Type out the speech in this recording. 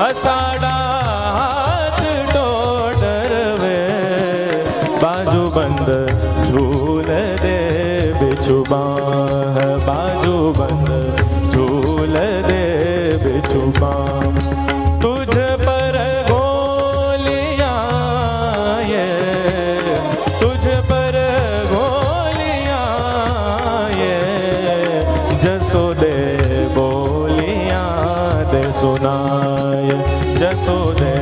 असाड़ा हाथ डोडरवे बाजू बंद झूल दे बिछुबा बाजू बंद झूल दे बिछुबा तुझ पर गोलियां ये तुझ पर गोलियां ये जसोदे बोलियां दे सुनाय जसोदे